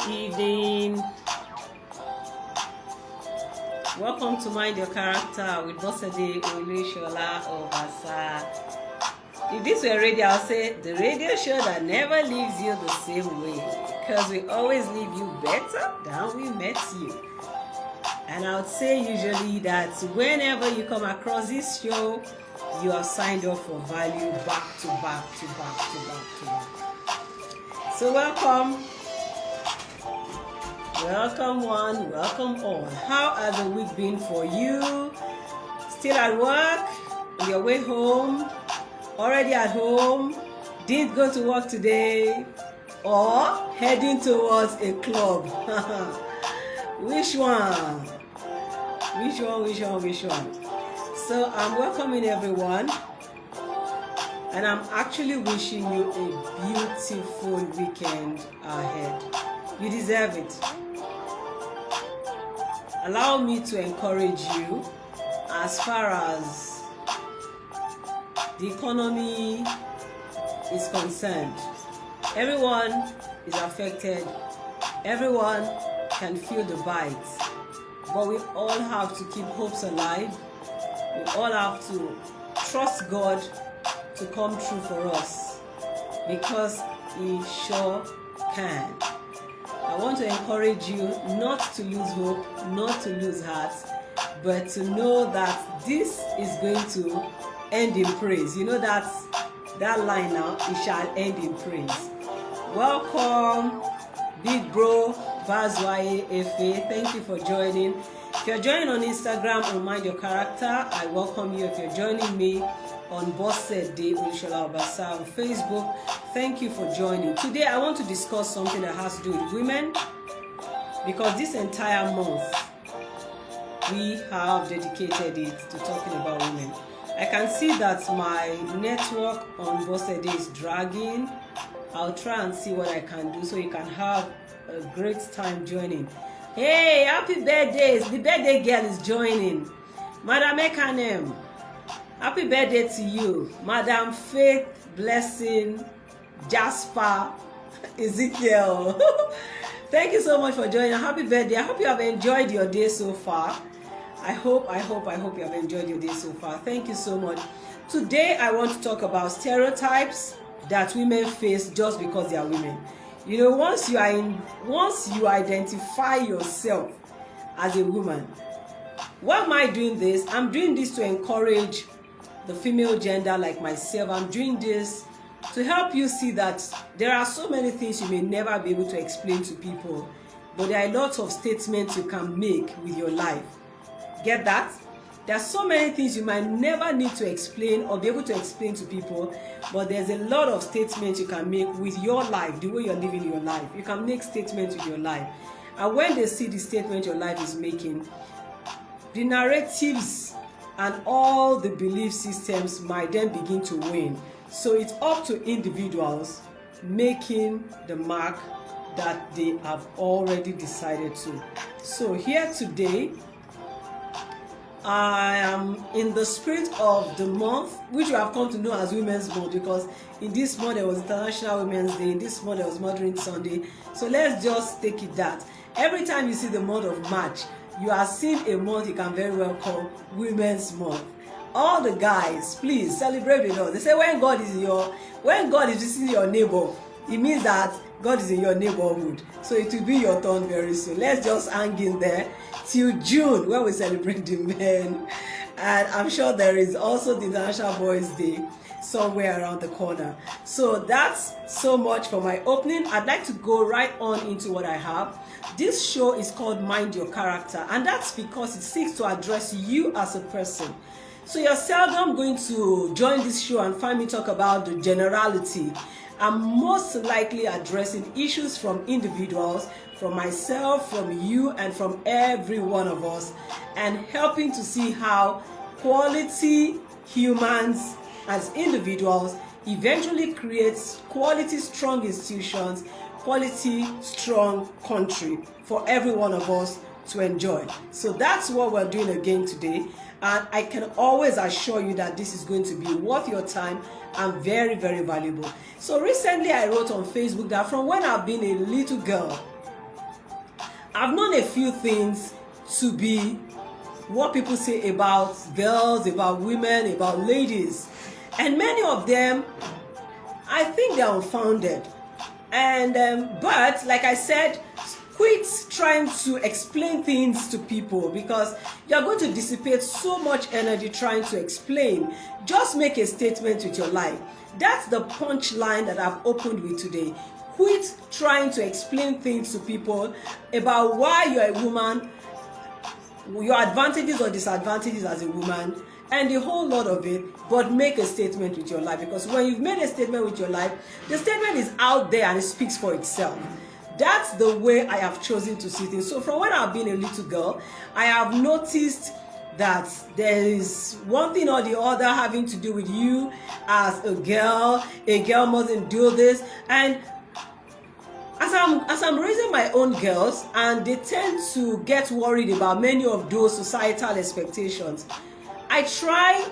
Good evening. Welcome to Mind Your Character with Bosede Olusola Obasa. If this were radio, I'll say the radio show that never leaves you the same way, because we always leave you better than we met you. And I would say usually that whenever you come across this show, you have signed up for value back to back to back to back to back. So welcome. Welcome one, welcome all. How has the week been for you? Still at work? On your way home? Already at home? Didn't go to work today? Or heading towards a club? Which one? Which one? So I'm welcoming everyone, and I'm actually wishing you a beautiful weekend ahead. You deserve it. Allow me to encourage you as far as the economy is concerned. Everyone is affected. Everyone can feel the bites. But we all have to keep hopes alive. We all have to trust God to come true for us, because He sure can. I want to encourage you not to lose hope, not to lose heart, but to know that this is going to end in praise. You know that line now, it shall end in praise. Welcome, big bro, Bazwaye Efe. Thank you for joining. If you're joining on Instagram on Mind Your Character, I welcome you. If you're joining me on Bosede Olusola Obasa on Facebook, thank you for joining. Today I want to discuss something that has to do with women, because this entire month we have dedicated it to talking about women. I can see that my network on Bosede is dragging. I'll try and see what I can do so you can have a great time joining. Hey, happy birthdays! The birthday girl is joining. Madam Ekanem, happy birthday to you. Madam Faith, Blessing, Jasper, Ezekiel. Thank you so much for joining. Happy birthday. I hope you have enjoyed your day so far. I hope you have enjoyed your day so far. Thank you so much. Today I want to talk about stereotypes that women face just because they are women. You know, once you identify yourself as a woman, why am I doing this? I'm doing this to encourage the female gender like myself. I'm doing this to help you see that there are so many things you may never be able to explain to people, but there are lots of statements you can make with your life. Get that? There are so many things you might never need to explain or be able to explain to people, but there's a lot of statements you can make with your life, the way you're living your life. You can make statements with your life. And when they see the statement your life is making, the narratives and all the belief systems might then begin to wane. So it's up to individuals making the mark that they have already decided to. So here today, I am in the spirit of the month, which we have come to know as Women's Month, because in this month there was International Women's Day, in this month there was Mothering Sunday. So let's just take it that every time you see the month of March, you are seeing a month you can very well call Women's Month. All the guys, please celebrate with us. They say when God is visiting your neighbor, it means that God is in your neighborhood. So it will be your turn very soon. Let's just hang in there till June when we celebrate the men. And I'm sure there is also the International Boys Day somewhere around the corner. So that's so much for my opening. I'd like to go right on into what I have. This show is called Mind Your Character, and that's because it seeks to address you as a person. So you're seldom going to join this show and find me talk about the generality. I'm most likely addressing issues from individuals, from myself, from you, and from every one of us, and helping to see how quality humans as individuals eventually creates quality strong institutions, quality strong country for every one of us to enjoy. So that's what we're doing again today. And I can always assure you that this is going to be worth your time and very, very valuable. So recently I wrote on Facebook that from when I've been a little girl, I've known a few things to be what people say about girls, about women, about ladies, and many of them, I think they're unfounded. And but like I said, quit trying to explain things to people, because you're going to dissipate so much energy trying to explain. Just make a statement with your life. That's the punchline that I've opened with today. Quit trying to explain things to people about why you're a woman, your advantages or disadvantages as a woman, and a whole lot of it, but make a statement with your life. Because when you've made a statement with your life, the statement is out there and it speaks for itself. That's the way I have chosen to see things. So from when I've been a little girl, I have noticed that there is one thing or the other having to do with you as a girl. A girl mustn't do this. And as I'm raising my own girls, and they tend to get worried about many of those societal expectations, I try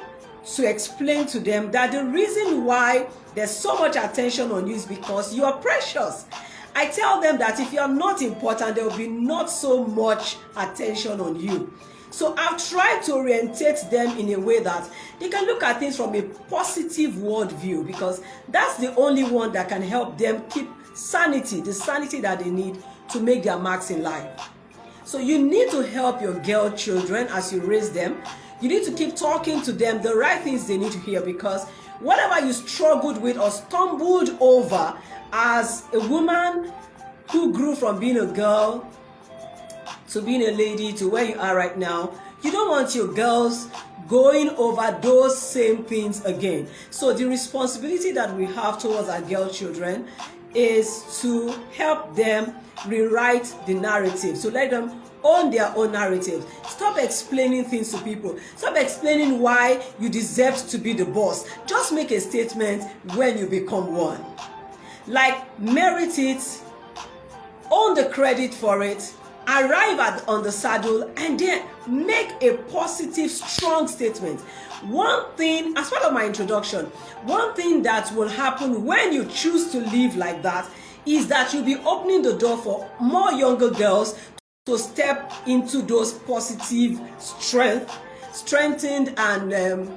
to explain to them that the reason why there's so much attention on you is because you are precious. I tell them that if you are not important, there will be not so much attention on you. So I've tried to orientate them in a way that they can look at things from a positive worldview, because that's the only one that can help them keep sanity, the sanity that they need to make their marks in life. So you need to help your girl children as you raise them. You need to keep talking to them the right things they need to hear, because whatever you struggled with or stumbled over as a woman who grew from being a girl to being a lady to where you are right now, you don't want your girls going over those same things again. So the responsibility that we have towards our girl children is to help them rewrite the narrative. So let them own their own narrative. Stop explaining things to people. Stop explaining why you deserve to be the boss. Just make a statement when you become one. Like, merit it, own the credit for it, arrive on the saddle, and then make a positive, strong statement. One thing, as part of my introduction, one thing that will happen when you choose to live like that is that you'll be opening the door for more younger girls to step into those positive strengthened and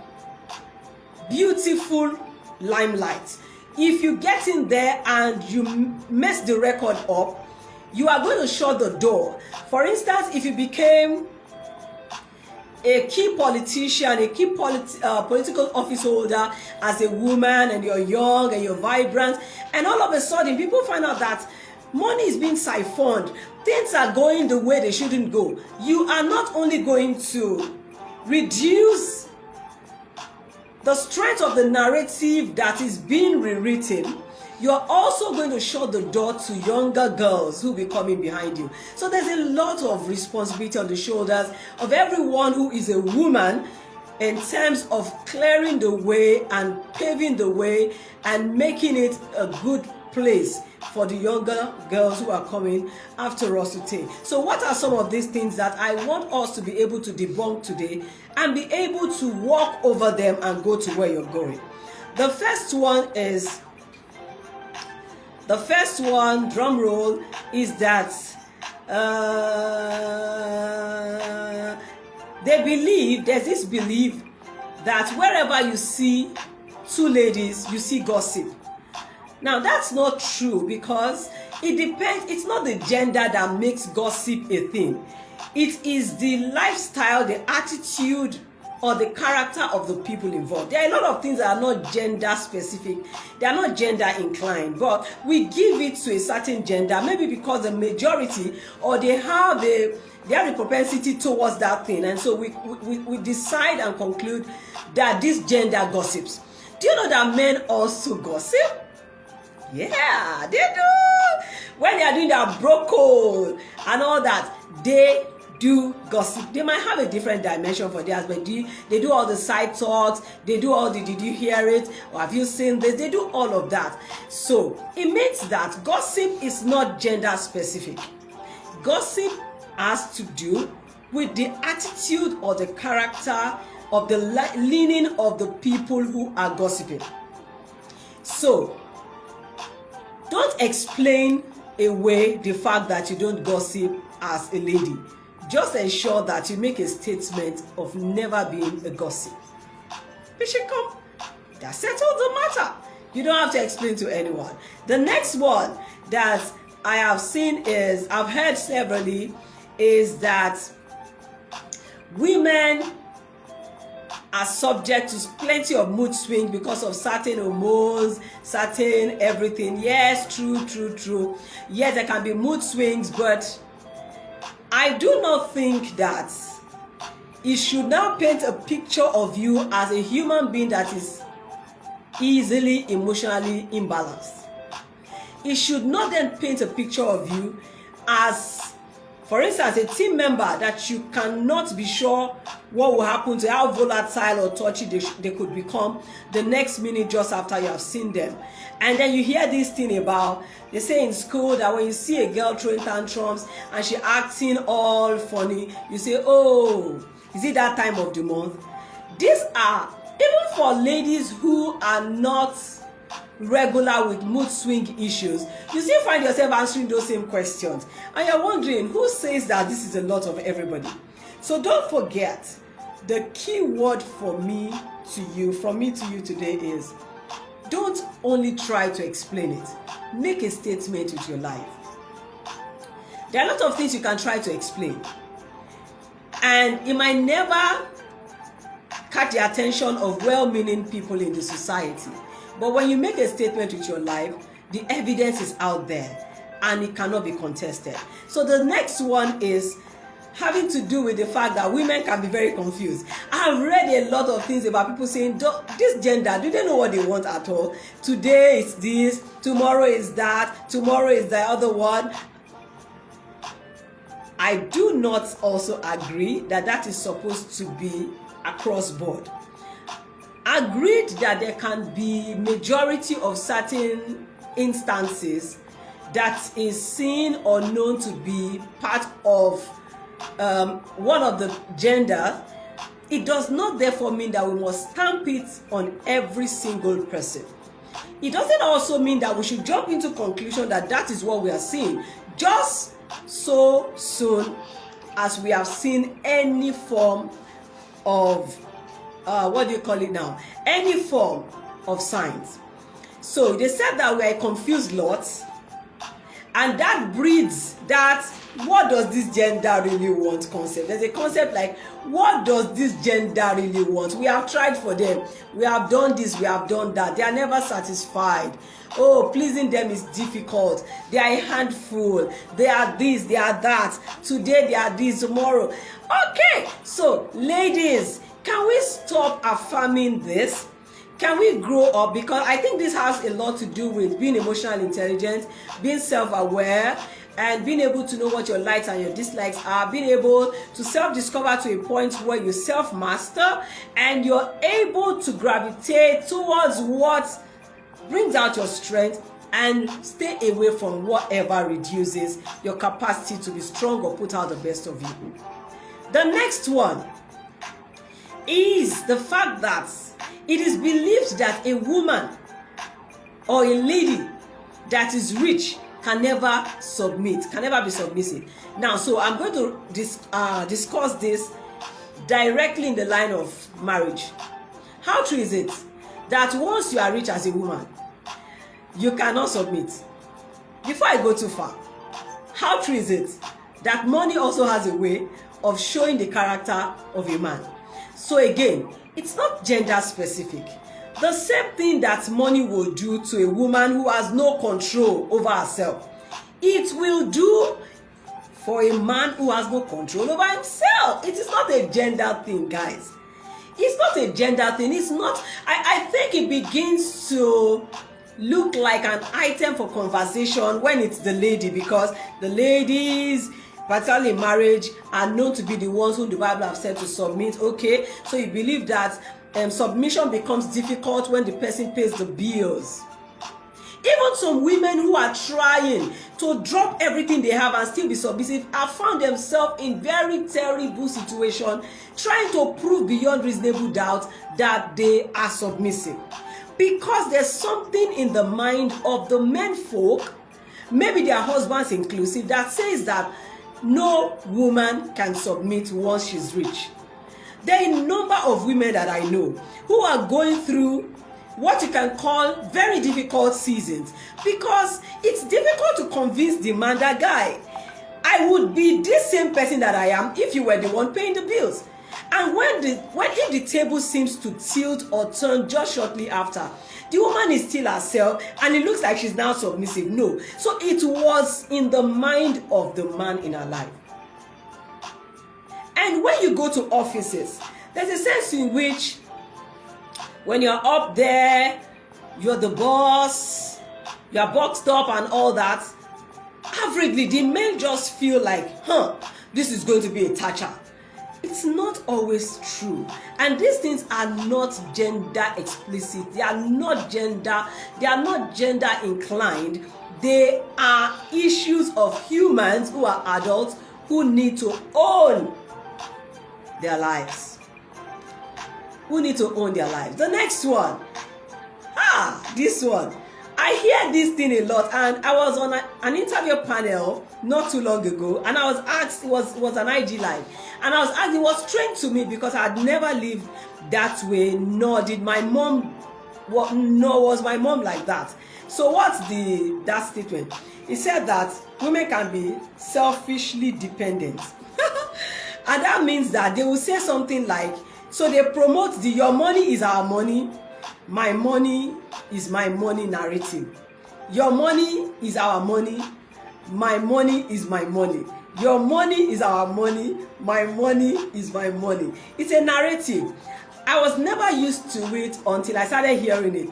beautiful limelight. If you get in there and you mess the record up, you are going to shut the door. For instance, if you became a key politician, a key political office holder as a woman, and you're young and you're vibrant, and all of a sudden people find out that money is being siphoned, things are going the way they shouldn't go, you are not only going to reduce the strength of the narrative that is being rewritten, you are also going to shut the door to younger girls who will be coming behind you. So there's a lot of responsibility on the shoulders of everyone who is a woman in terms of clearing the way and paving the way and making it a good place for the younger girls who are coming after us today. So what are some of these things that I want us to be able to debunk today and be able to walk over them and go to where you're going? The first one, drum roll, is that there's this belief that wherever you see two ladies, you see gossip. Now that's not true, because it depends. It's not the gender that makes gossip a thing. It is the lifestyle, the attitude, or the character of the people involved. There are a lot of things that are not gender specific. They are not gender inclined, but we give it to a certain gender, maybe because the majority, or they have a propensity towards that thing, and so we decide and conclude that this gender gossips. Do you know that men also gossip? Yeah, they do. When they are doing their brocode and all that, they do gossip. They might have a different dimension for theirs, but they do all the side talks, they do all the did you hear it, or have you seen this, they do all of that. So it means that gossip is not gender specific. Gossip has to do with the attitude or the character of the leaning of the people who are gossiping. So don't explain away the fact that you don't gossip as a lady, just ensure that you make a statement of never being a gossip. Bishikon, that settles the matter. You don't have to explain to anyone. The next one that I have seen is, I've heard severally, is that women are subject to plenty of mood swings because of certain hormones, certain everything. Yes, true. Yes, there can be mood swings, but I do not think that it should now paint a picture of you as a human being that is easily emotionally imbalanced. It should not then paint a picture of you as, for instance, a team member that you cannot be sure what will happen to, how volatile or touchy they could become the next minute just after you have seen them. And then you hear this thing about, they say in school that when you see a girl throwing tantrums and she acting all funny, you say, oh, is it that time of the month? These are, even for ladies who are not regular with mood swing issues, you still find yourself answering those same questions. And you're wondering, who says that this is a lot of everybody? So don't forget, the key word for me to you, from me to you today is, don't only try to explain it. Make a statement with your life. There are a lot of things you can try to explain, and it might never catch the attention of well-meaning people in the society. But when you make a statement with your life, the evidence is out there and it cannot be contested. So the next one is having to do with the fact that women can be very confused. I've read a lot of things about people saying, this gender, do they know what they want at all? Today is this, tomorrow is that, tomorrow is the other one. I do not also agree that that is supposed to be across board. Agreed that there can be majority of certain instances that is seen or known to be part of one of the gender. It does not therefore mean that we must stamp it on every single person. It doesn't also mean that we should jump into conclusion that that is what we are seeing just so soon as we have seen any form of what do you call it now? Any form of signs. So they said that we are a confused lot, and that breeds that what does this gender really want concept. There's a concept like, what does this gender really want? We have tried for them. We have done this, we have done that. They are never satisfied. Oh, pleasing them is difficult. They are a handful. They are this, they are that. Today they are this, tomorrow. Okay, so ladies, can we stop affirming this? Can we grow up? Because I think this has a lot to do with being emotionally intelligent, being self-aware, and being able to know what your likes and your dislikes are, being able to self-discover to a point where you self-master and you're able to gravitate towards what brings out your strength and stay away from whatever reduces your capacity to be strong or put out the best of you. The next one is the fact that it is believed that a woman or a lady that is rich can never submit, can never be submissive. Now, so I'm going to discuss this directly in the line of marriage. How true is it that once you are rich as a woman, you cannot submit? Before I go too far, how true is it that money also has a way of showing the character of a man? So again, it's not gender specific. The same thing that money will do to a woman who has no control over herself, it will do for a man who has no control over himself. It is not a gender thing, guys. It's not a gender thing. It's not. I think it begins to look like an item for conversation when it's the lady, because the ladies, particularly in marriage, are known to be the ones who the Bible have said to submit. Okay, so you believe that submission becomes difficult when the person pays the bills. Even some women who are trying to drop everything they have and still be submissive have found themselves in very terrible situation, trying to prove beyond reasonable doubt that they are submissive. Because there's something in the mind of the men folk, maybe their husbands inclusive, that says that no woman can submit once she's rich. There are a number of women that I know who are going through what you can call very difficult seasons, because it's difficult to convince the man that, guy, I would be this same person that I am if you were the one paying the bills. And if the table seems to tilt or turn just shortly after, the woman is still herself and it looks like she's now submissive. No. So it was in the mind of the man in her life. And when you go to offices, there's a sense in which when you're up there, you're the boss, you're boxed up and all that, averagely the men just feel like, this is going to be a Thatcher. It's not always true, and these things are not gender explicit. They are not gender inclined. They are issues of humans who are adults who need to own their lives. The next one, this one. I hear this thing a lot, and I was on an interview panel not too long ago, and I was asked, it was an IG live, and I was asked, it was strange to me because I had never lived that way, nor was my mom like that. So what's that statement? He said that women can be selfishly dependent. And that means that they will say something like, so they promote the your money is our money, my money is my money narrative. Your money is our money, my money is my money. Your money is our money, my money is my money. It's a narrative. I was never used to it until I started hearing it.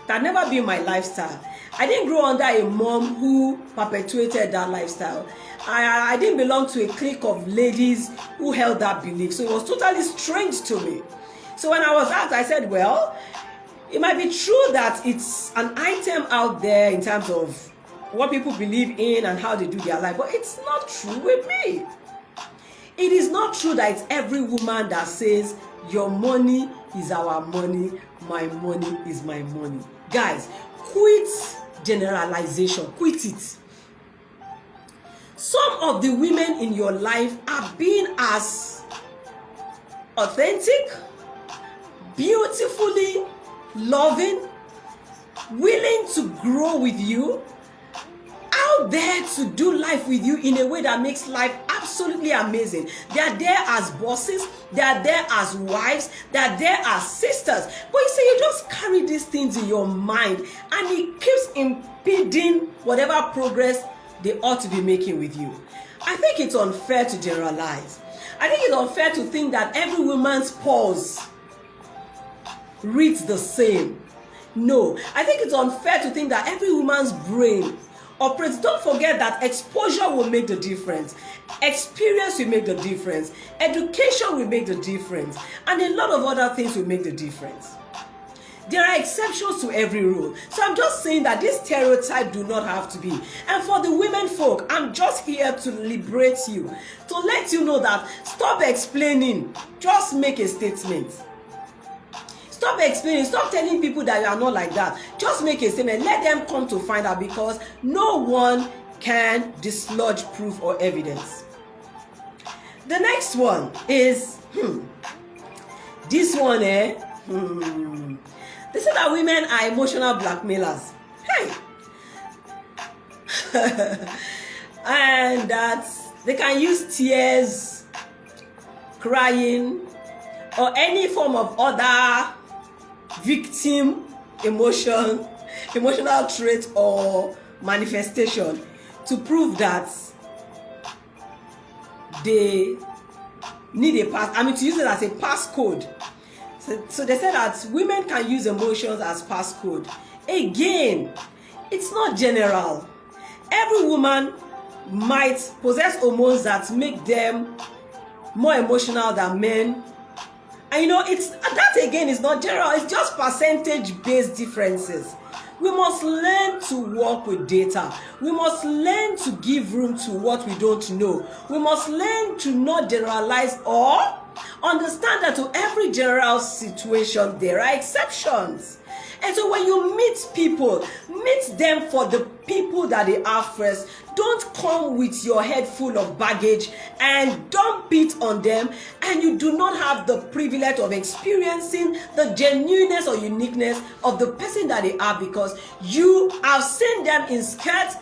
That never been my lifestyle. I didn't grow under a mom who perpetuated that lifestyle. I didn't belong to a clique of ladies who held that belief. So it was totally strange to me. So when I was asked, I said, well, it might be true that it's an item out there in terms of what people believe in and how they do their life, but it's not true with me. It is not true that it's every woman that says, your money is our money, my money is my money. Guys, quit generalization. Quit it. Some of the women in your life are being as authentic, beautifully loving, willing to grow with you, out there to do life with you in a way that makes life absolutely amazing. They are there as bosses, they are there as wives, they are there as sisters. But you see, you just carry these things in your mind and it keeps impeding whatever progress they ought to be making with you. I think it's unfair to generalize. I think it's unfair to think that every woman's pulse reads the same. No, I think it's unfair to think that every woman's brain operates. Don't forget that exposure will make the difference. Experience will make the difference. Education will make the difference. And a lot of other things will make the difference. There are exceptions to every rule. So I'm just saying that this stereotype do not have to be. And for the women folk, I'm just here to liberate you. To let you know that stop explaining. Just make a statement. Stop explaining. Stop telling people that you are not like that. Just make a statement. Let them come to find out, because no one can dislodge proof or evidence. The next one is, this one, They say that women are emotional blackmailers. Hey! And that they can use tears, crying, or any form of other victim emotional trait or manifestation to prove that they need a pass. To use it as a passcode. So they said that women can use emotions as passcode. Again, it's not general. Every woman might possess hormones that make them more emotional than men. And that again is not general. It's just percentage-based differences. We must learn to work with data. We must learn to give room to what we don't know. We must learn to not generalize or understand that to every general situation, there are exceptions. And so when you meet people, meet them for the people that they are first. Don't come with your head full of baggage and dump it on them, and you do not have the privilege of experiencing the genuineness or uniqueness of the person that they are, because you have seen them in skirts,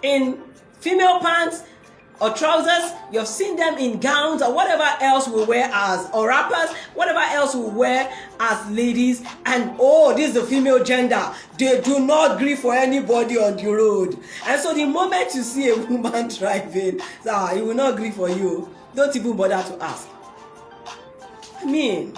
in female pants or trousers, you've seen them in gowns or whatever else we wear as, or wrappers, whatever else we wear as ladies, and oh, this is the female gender, they do not grieve for anybody on the road. And so the moment you see a woman driving, he will not grieve for you. Don't even bother to ask. I mean,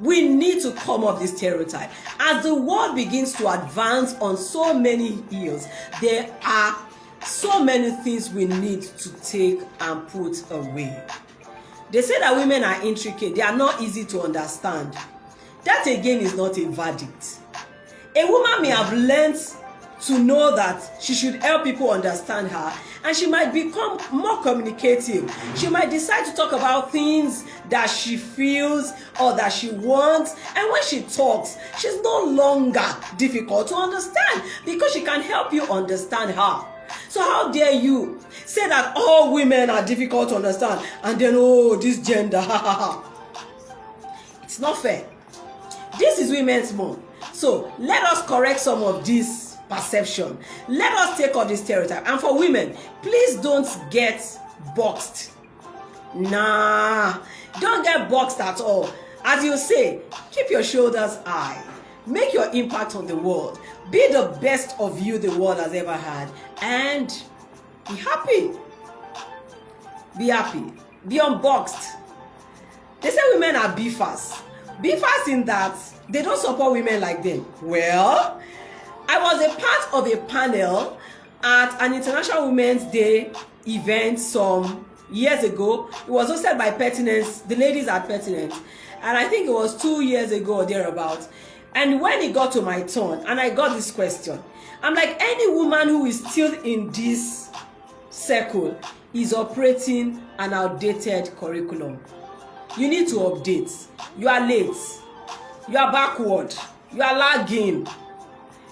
we need to come off this stereotype. As the world begins to advance on so many hills, there are so many things we need to take and put away. They say that women are intricate, they are not easy to understand. That again is not a verdict. A woman may have learned to know that she should help people understand her, and she might become more communicative. She might decide to talk about things that she feels or that she wants, and when she talks, she's no longer difficult to understand because she can help you understand her. So how dare you say that all women are difficult to understand, and then, oh, this gender, It's not fair. This is Women's Month, so let us correct some of this perception. Let us take off this stereotype. And for women, please don't get boxed. Nah, don't get boxed at all. As you say, keep your shoulders high. Make your impact on the world. Be the best of you the world has ever had. And be happy. Be happy. Be unboxed. They say women are beefers. Beefers in that they don't support women like them. Well, I was a part of a panel at an International Women's Day event some years ago. It was hosted by Pertinence, the ladies at Pertinence. And I think it was 2 years ago or thereabouts. And when it got to my turn, and I got this question, I'm like, any woman who is still in this circle is operating an outdated curriculum. You need to update. You are late. You are backward. You are lagging.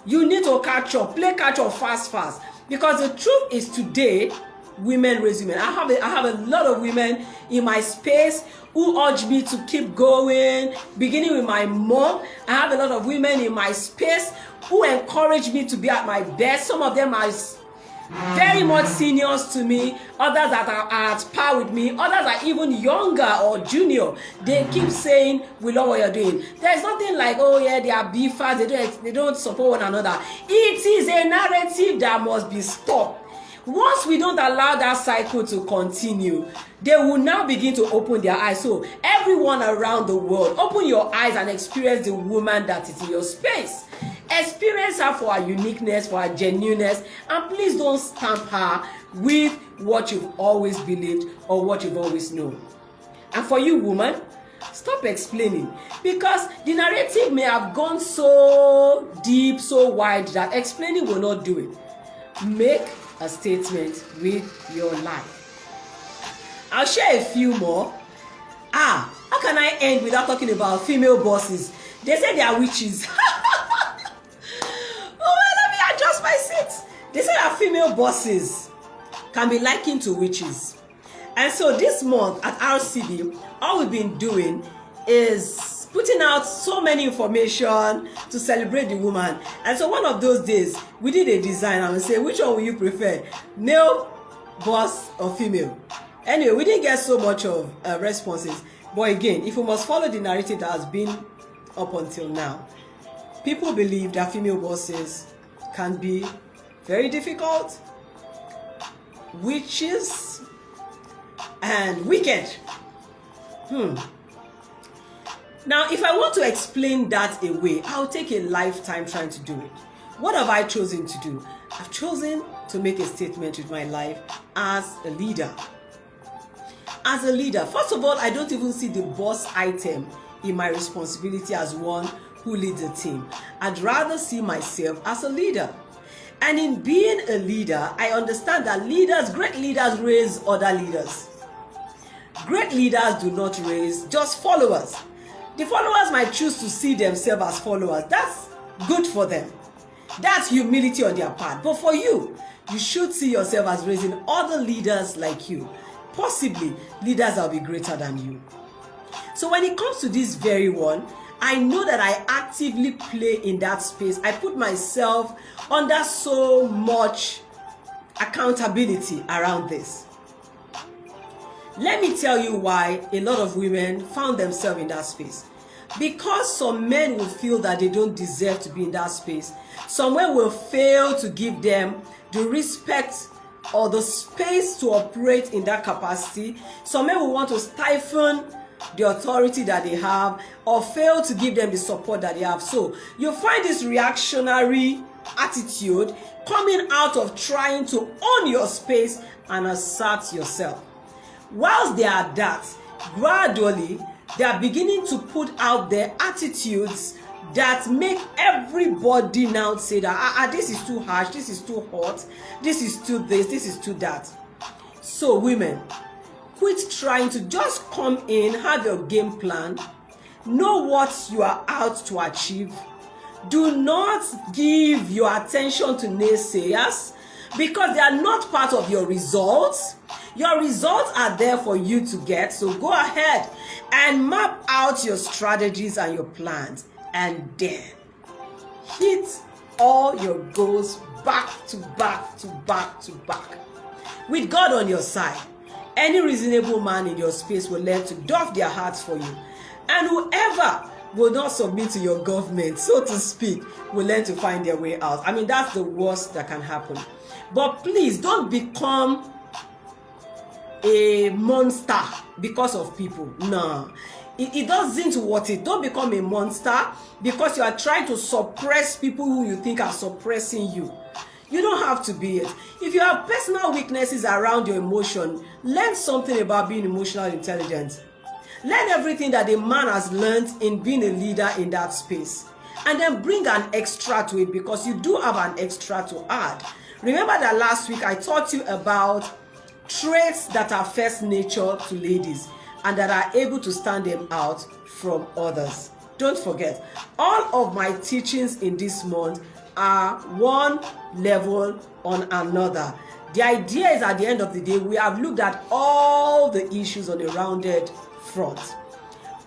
You need to catch up. Play catch up fast. Because the truth is today, women raise women. I have a lot of women in my space who urge me to keep going, beginning with my mom. I have a lot of women in my space who encourage me to be at my best. Some of them are very much seniors to me, others that are at par with me, others are even younger or junior. They keep saying, we love what you're doing. There's nothing like, oh yeah, they are beefers, they don't support one another. It is a narrative that must be stopped. Once we don't allow that cycle to continue, they will now begin to open their eyes. So everyone around the world, open your eyes and experience the woman that is in your space. Experience her for her uniqueness, for her genuineness, and please don't stamp her with what you've always believed or what you've always known. And for you, woman, stop explaining, because the narrative may have gone so deep, so wide that explaining will not do it. Make a statement with your life. I'll share a few more. How can I end without talking about female bosses? They say they are witches. Let me adjust my seat. They say that female bosses can be likened to witches. And so this month at RCB, all we've been doing is putting out so many information to celebrate the woman. And so one of those days, we did a design and we say, which one will you prefer, male boss or female? Anyway, we didn't get so much of responses. But again, if we must follow the narrative that has been up until now, people believe that female bosses can be very difficult, witches, and wicked. Now, if I want to explain that away, I'll take a lifetime trying to do it. What have I chosen to do? I've chosen to make a statement with my life as a leader. As a leader, first of all, I don't even see the boss item in my responsibility as one who leads a team. I'd rather see myself as a leader. And in being a leader, I understand that great leaders raise other leaders. Great leaders do not raise just followers. The followers might choose to see themselves as followers. That's good for them. That's humility on their part. But for you, you should see yourself as raising other leaders like you. Possibly leaders that will be greater than you. So when it comes to this very one, I know that I actively play in that space. I put myself under so much accountability around this. Let me tell you why a lot of women found themselves in that space. Because some men will feel that they don't deserve to be in that space. Some men will fail to give them the respect or the space to operate in that capacity. Some men will want to stifle the authority that they have or fail to give them the support that they have. So you find this reactionary attitude coming out of trying to own your space and assert yourself. Whilst they are that, gradually they are beginning to put out their attitudes that make everybody now say that this is too harsh, this is too hot, this is too this is too that. So women, quit trying to just come in, have your game plan, know what you are out to achieve. Do not give your attention to naysayers because they are not part of your results. Your results are there for you to get. So go ahead and map out your strategies and your plans, and then hit all your goals back to back to back to back. With God on your side, any reasonable man in your space will learn to doff their hearts for you. And whoever will not submit to your government, so to speak, will learn to find their way out. I mean, that's the worst that can happen. But please don't become a monster because of people. No, it doesn't worth it. Don't become a monster because you are trying to suppress people who you think are suppressing you. You don't have to be it. If you have personal weaknesses around your emotion, learn something about being emotional intelligent. Learn everything that a man has learned in being a leader in that space, and then bring an extra to it, because you do have an extra to add. Remember that last week I taught you about traits that are first nature to ladies and that are able to stand them out from others. Don't forget, all of my teachings in this month are one level on another. The idea is, at the end of the day, we have looked at all the issues on a rounded front.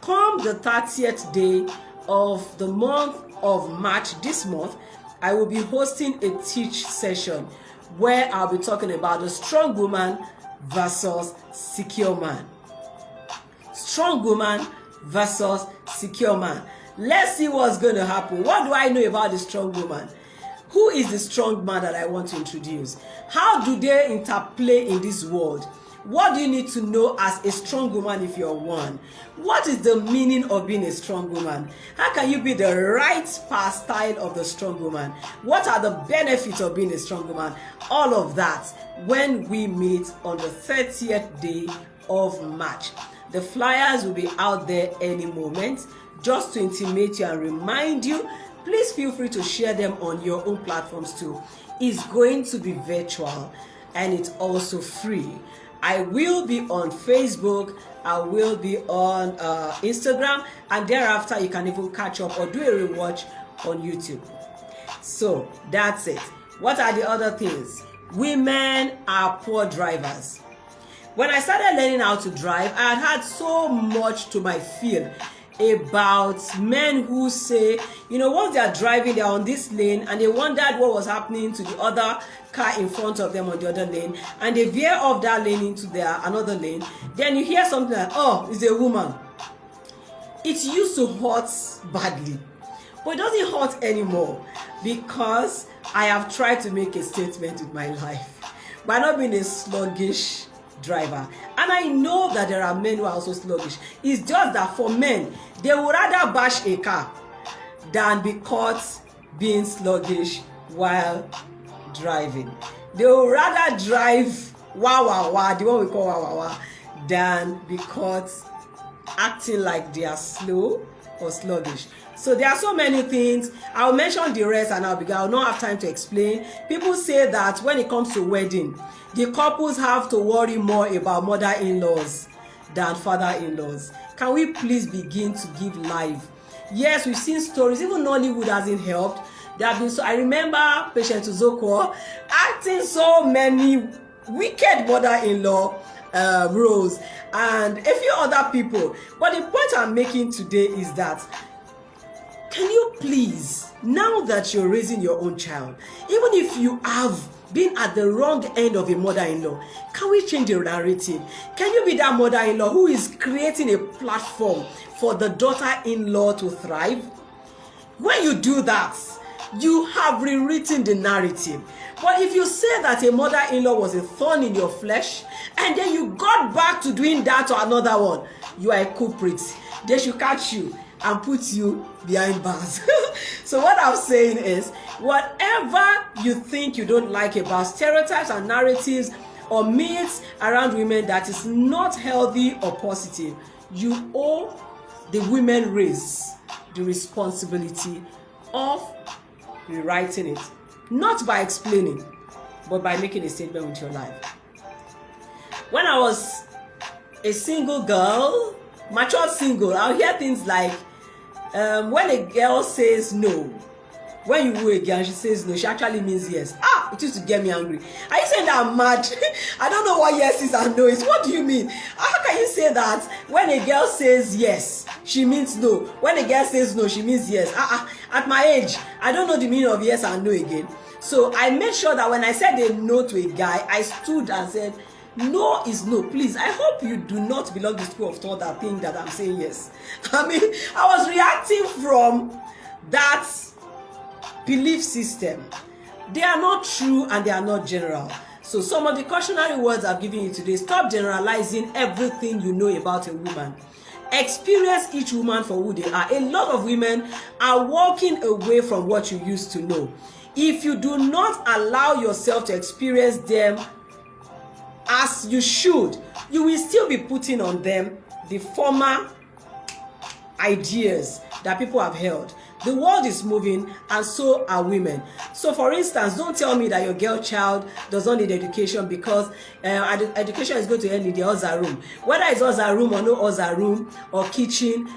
Come the 30th day of the month of March this month, I will be hosting a teach session where I'll be talking about the strong woman versus secure man. Strong woman versus secure man. Let's see what's going to happen. What do I know about the strong woman? Who is the strong man that I want to introduce? How do they interplay in this world? What do you need to know as a strong woman if you're one? What is the meaning of being a strong woman? How can you be the right style of the strong woman? What are the benefits of being a strong woman? All of that when we meet on the 30th day of March. The flyers will be out there any moment. Just to intimate you and remind you, please feel free to share them on your own platforms too. It's going to be virtual and it's also free. I will be on Facebook, I will be on Instagram, and thereafter you can even catch up or do a rewatch on YouTube. So that's it. What are the other things? Women are poor drivers. When I started learning how to drive, I had so much to my feel about men who say, once they are driving, they are on this lane and they wondered what was happening to the other car in front of them on the other lane, and they veer off that lane into another lane. Then you hear something like, oh, it's a woman. It used to hurt badly, but it doesn't hurt anymore because I have tried to make a statement with my life by not being a sluggish driver. And I know that there are men who are also sluggish. It's just that for men, they would rather bash a car than be caught being sluggish while driving. They would rather drive wah wah wah, the one we call wah wah wah, than be caught acting like they are slow or sluggish. So there are so many things. I'll mention the rest and I'll not have time to explain. People say that when it comes to wedding, the couples have to worry more about mother-in-laws than father-in-laws. Can we please begin to give life? Yes, we've seen stories. Even Nollywood hasn't helped. There have been I remember Patient Uzokwo acting so many wicked mother-in-law roles, and a few other people. But the point I'm making today is that, can you please, now that you're raising your own child, even if you have been at the wrong end of a mother-in-law, can we change the narrative? Can you be that mother-in-law who is creating a platform for the daughter-in-law to thrive? When you do that, you have rewritten the narrative. But if you say that a mother-in-law was a thorn in your flesh, and then you got back to doing that to another one, you are a culprit. They should catch you and put you behind bars. So what I'm saying is, whatever you think you don't like about stereotypes and narratives or myths around women that is not healthy or positive, you owe the women race the responsibility of rewriting it. Not by explaining, but by making a statement with your life. When I was a single girl, mature single, I'll hear things like, when a girl says no, when you woo a girl and she says no, she actually means yes. It used to get me angry. Are you saying that I'm mad? I don't know what yes is and no is. What do you mean? How can you say that when a girl says yes, she means no? When a girl says no, she means yes. At my age, I don't know the meaning of yes and no again. So I made sure that when I said a no to a guy, I stood and said, no is no. Please, I hope you do not belong to the school of thought that think that I'm saying yes. I mean, I was reacting from that belief system. They are not true and they are not general. So some of the cautionary words I've given you today: stop generalizing everything you know about a woman. Experience each woman for who they are. A lot of women are walking away from what you used to know. If you do not allow yourself to experience them as you should, you will still be putting on them the former ideas that people have held. The world is moving, and so are women. So for instance, don't tell me that your girl child does not need education because education is going to end in the other room. Whether it's other room or no other room or kitchen,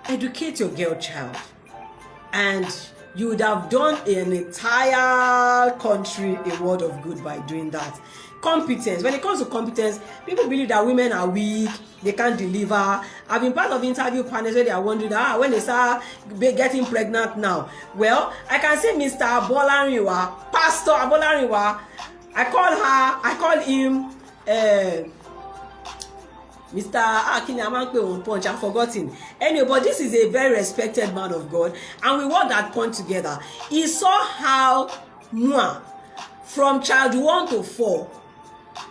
educate your girl child. And you would have done an entire country a world of good by doing that. Competence. When it comes to competence, people believe that women are weak, they can't deliver. I've been part of interview panels where they are wondering when they start getting pregnant now. Well, I can say Mr. Abolariwa, Pastor Abolariwa, I call him Mr. Akini Punch, I've forgotten. Anyway, but this is a very respected man of God, and we worked that point together. He saw how from child 1 to 4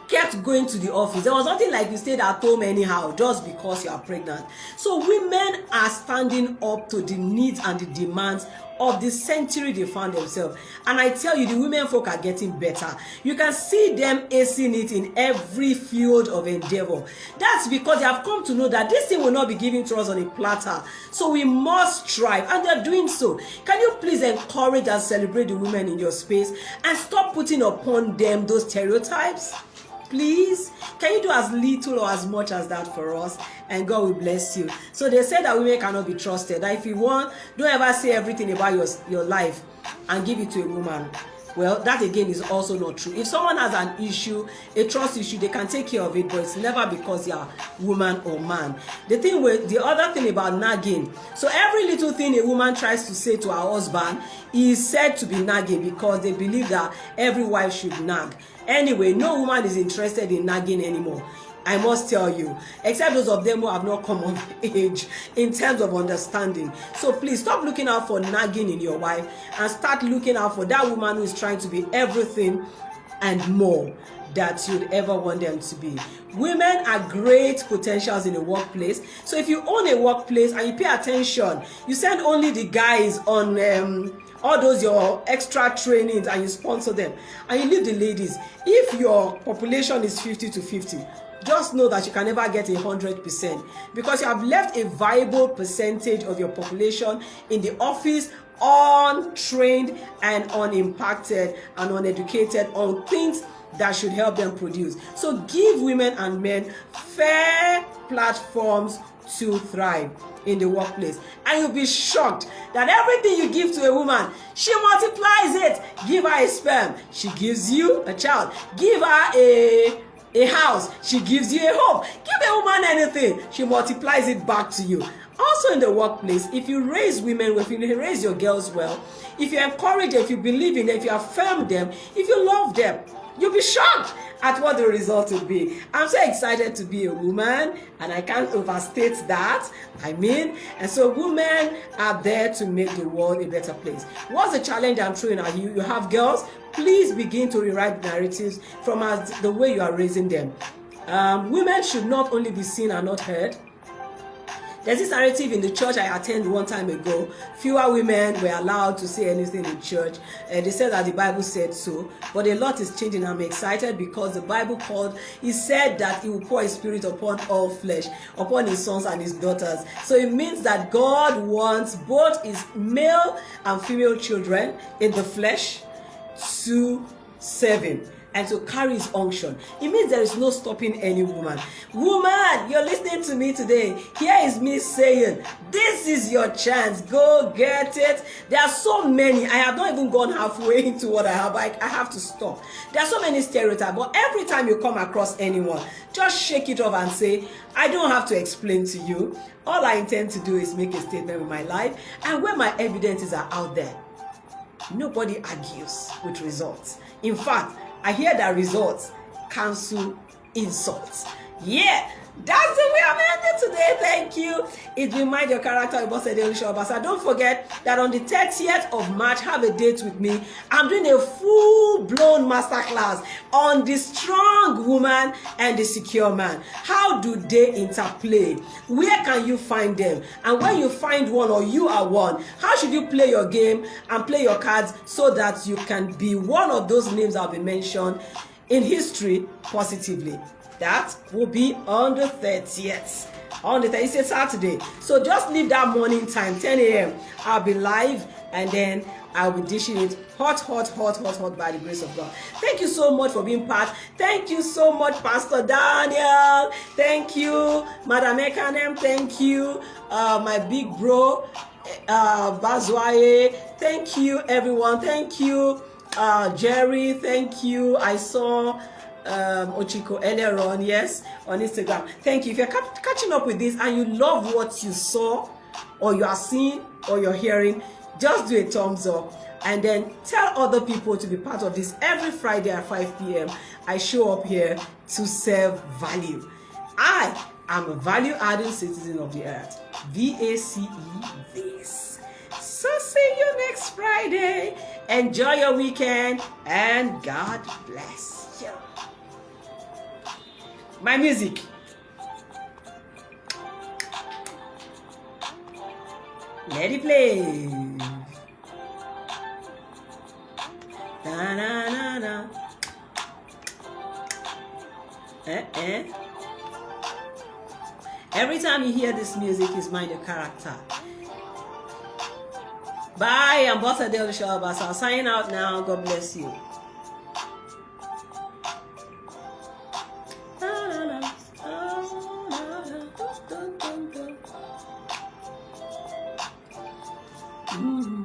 kept going to the office. There was nothing like you stayed at home anyhow just because you are pregnant. So women are standing up to the needs and the demands of the century they found themselves. And I tell you, the women folk are getting better. You can see them acing it in every field of endeavor. That's because they have come to know that this thing will not be given to us on a platter. So we must strive, and they're doing so. Can you please encourage and celebrate the women in your space and stop putting upon them those stereotypes? Please, can you do as little or as much as that for us? And God will bless you. So they say that women cannot be trusted. That if you want, don't ever say everything about your life and give it to a woman. Well, that again is also not true. If someone has an issue, a trust issue, they can take care of it, but it's never because you are woman or man. The other thing about nagging, so every little thing a woman tries to say to her husband is said to be nagging because they believe that every wife should nag. Anyway, no woman is interested in nagging anymore, I must tell you, except those of them who have not come of age in terms of understanding. So please stop looking out for nagging in your wife and start looking out for that woman who is trying to be everything and more that you'd ever want them to be. Women are great potentials in a workplace. So if you own a workplace and you pay attention, you send only the guys on all those your extra trainings and you sponsor them, and you leave the ladies. If your population is 50 to 50, just know that you can never get 100% because you have left a viable percentage of your population in the office untrained and unimpacted and uneducated on things that should help them produce. So give women and men fair platforms to thrive in the workplace, and you'll be shocked that everything you give to a woman, she multiplies it. Give her a sperm, she gives you a child. Give her a house, she gives you a home. Give a woman anything, she multiplies it back to you. Also in the workplace, if you raise women, if you raise your girls well, if you encourage them, if you believe in them, if you affirm them, if you love them, you'll be shocked at what the result will be. I'm so excited to be a woman, and I can't overstate that. And so women are there to make the world a better place. What's the challenge I'm throwing at you? You have girls, please begin to rewrite narratives from the way you are raising them. Women should not only be seen and not heard. There's this narrative in the church I attended one time ago. Fewer women were allowed to say anything in church. They said that the Bible said so. But a lot is changing. I'm excited because the Bible said that he will pour his spirit upon all flesh, upon his sons and his daughters. So it means that God wants both his male and female children in the flesh to serve him and to carry his unction. It means there is no stopping any woman. Woman, you're listening to me today. Here is me saying, this is your chance. Go get it. There are so many. I have not even gone halfway into what I have. I have to stop. There are so many stereotypes, but every time you come across anyone, just shake it off and say, I don't have to explain to you. All I intend to do is make a statement with my life, and when my evidences are out there, nobody argues with results. In fact, I hear that results cancel insults. Yeah, that's the way I'm ending today. Thank you. It's been Mind Your Character with Boss Edelisha Obasa. Don't forget that on the 30th of March, have a date with me. I'm doing a full-blown masterclass on the strong woman and the secure man. How do they interplay? Where can you find them? And when you find one, or you are one, how should you play your game and play your cards so that you can be one of those names that will be mentioned in history positively? That will be on the 30th. On the 30th, it's Saturday. So just leave that morning time, 10 a.m. I'll be live, and then I'll be dishing it hot by the grace of God. Thank you so much for being part. Thank you so much, Pastor Daniel. Thank you, Madam Ekanem. Thank you, my big bro, Bazwaye. Thank you, everyone. Thank you, Jerry. Thank you. I saw Ochiko earlier on, yes, on Instagram. Thank you. If you're catching up with this and you love what you saw, or you are seeing, or you're hearing, just do a thumbs up and then tell other people to be part of this. Every Friday at 5 p.m. I show up here to serve value. I am a value-adding citizen of the earth. VACE this. So see you next Friday. Enjoy your weekend and God bless you. My music. Let it play. Da na na na. Every time you hear this music, is Mind Your Character. Bye. I'm Boss Edelisha Obasa. I'll sign out now. God bless you. Mm-hmm.